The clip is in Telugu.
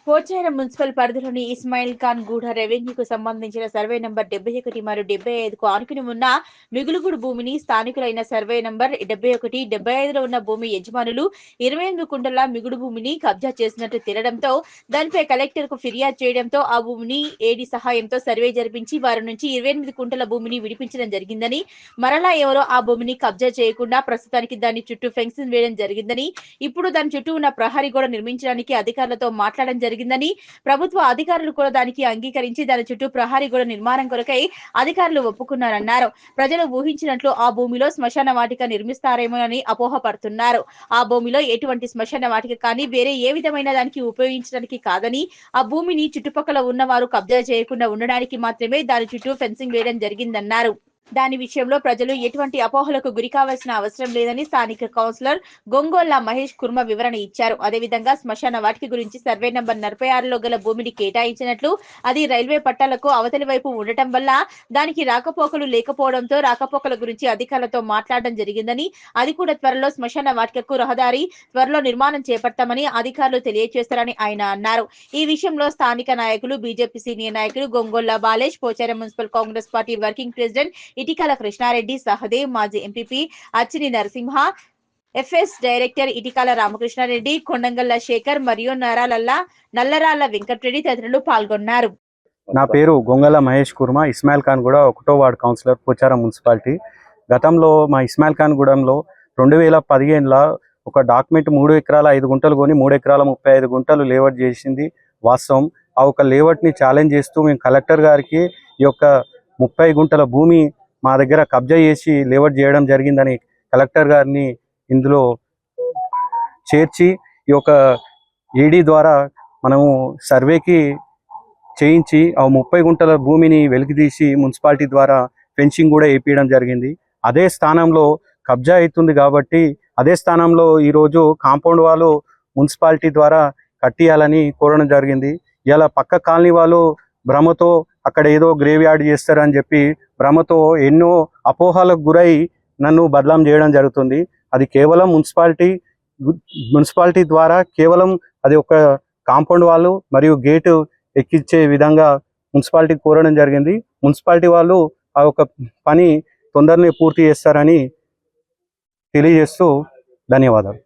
పోచారం మున్సిపల్ పరిధిలోని ఇస్మాయిల్ ఖాన్ గూడ రెవెన్యూకు సంబంధించిన సర్వే నంబర్ 71 మరియు 75కు ఆనుకుని ఉన్న మిగులుగుడు భూమిని స్థానికులైన సర్వే నంబర్ 71, 75లో ఉన్న భూమి యజమానులు 28 కుంటల మిగుడు భూమిని కబ్జా చేసినట్టు తేలడంతో దానిపై కలెక్టర్ కు ఫిర్యాదు చేయడంతో ఆ భూమిని ఏడీ సహాయంతో సర్వే జరిపించి వారి నుంచి 28 కుంటల భూమిని విడిపించడం జరిగిందని, మరలా ఎవరో ఆ భూమిని కబ్జా చేయకుండా ప్రస్తుతానికి దాని చుట్టూ ఫెన్సింగ్ వేయడం జరిగిందని, ఇప్పుడు దాని చుట్టూ ఉన్న ప్రహరీ గోడ నిర్మించడానికి అధికారులతో మాట్లాడడం జరిగిందని, ప్రభుత్వ అధికారులు కూడా దానికి అంగీకరించి దాని చుట్టూ ప్రహరీ గోడ నిర్మాణం కొరకై అధికారులు ఒప్పుకున్నారన్నారు. ప్రజలు ఊహించినట్లు ఆ భూమిలో శ్మశాన వాటిక నిర్మిస్తారేమో అని అపోహపడుతున్నారు. ఆ భూమిలో ఎటువంటి శ్మశాన వాటిక కానీ వేరే ఏ విధమైన దానికి ఉపయోగించడానికి కాదని, ఆ భూమిని చుట్టుపక్కల ఉన్నవారు కబ్జా చేయకుండా ఉండడానికి మాత్రమే దాని చుట్టూ ఫెన్సింగ్ వేయడం జరిగిందన్నారు. దాని విషయంలో ప్రజలు ఎటువంటి అపోహలకు గురి కావాల్సిన అవసరం లేదని స్థానిక కౌన్సిలర్ గొంగోళ్ళ మహేష్ కుర్మ వివరణ ఇచ్చారు. అదేవిధంగా శ్మశాన వాటిక గురించి సర్వే నంబర్ 46లో గల భూమిని కేటాయించినట్లు, అది రైల్వే పట్టాలకు అవతలి వైపు ఉండటం వల్ల దానికి రాకపోకలు లేకపోవడంతో రాకపోకల గురించి అధికారులతో మాట్లాడడం జరిగిందని, అది కూడా త్వరలో శ్మశాన వాటికకు రహదారి త్వరలో నిర్మాణం చేపడతామని అధికారులు తెలియజేస్తారని ఆయన అన్నారు. ఈ విషయంలో స్థానిక నాయకులు, బీజేపీ సీనియర్ నాయకులు Gongolla Balesh, Pocharam municipal Congress party working president Itikala Krishnareddy, Sahadev, మాజీ MPP Achchini Narasimha, FS director Itikala Ramakrishnareddy, Kondangalla Shekhar మరియు నల్లరాళ్ల వెంకటరెడ్డి తదితరులు పాల్గొన్నారు. నా పేరు గొంగల మహేష్ కుర్మ, ఇస్మాయిల్ ఖాన్ గూడ 1వ వార్డు కౌన్సిలర్, పోచారం మున్సిపాలిటీ. గతంలో మా ఇస్మాయిల్ ఖాన్ గూడెంలో 2015లో ఒక డాక్యుమెంట్ 3 ఎకరాల 5 గుంటలు కొని 3 ఎకరాల 35 గుంటలు లేఅవుట్ చేసింది వాస్తవం. ఆ ఒక లేఅవుట్ని ఛాలెంజ్ చేస్తూ మేము కలెక్టర్ గారికి ఈ యొక్క 30 గుంటల భూమి మా దగ్గర కబ్జా చేసి లేఅవుట్ చేయడం జరిగిందని కలెక్టర్ గారిని ఇందులో చేర్చి ఈ యొక్క ఏడీ ద్వారా మనము సర్వేకి చేయించి ఆ 30 గుంటల భూమిని వెలికితీసి మున్సిపాలిటీ ద్వారా ఫెన్సింగ్ కూడా వేయించడం జరిగింది. అదే స్థానంలో కబ్జా అవుతుంది కాబట్టి అదే స్థానంలో ఈరోజు కాంపౌండ్ వాళ్ళు మున్సిపాలిటీ ద్వారా కట్టియాలని కోరడం జరిగింది. ఇలా పక్క కాలనీ వాళ్ళు భ్రమతో అక్కడ ఏదో గ్రేవ్ యార్డ్ చేస్తారని చెప్పి భ్రమతో ఎన్నో అపోహలకు గురై నన్ను బదలాం చేయడం జరుగుతుంది. అది కేవలం మున్సిపాలిటీ ద్వారా కేవలం అది ఒక కాంపౌండ్ వాళ్ళు మరియు గేటు ఎక్కించే విధంగా మున్సిపాలిటీ కోరడం జరిగింది. మున్సిపాలిటీ వాళ్ళు ఆ ఒక పని తొందరనే పూర్తి చేస్తారని తెలియజేస్తూ ధన్యవాదాలు.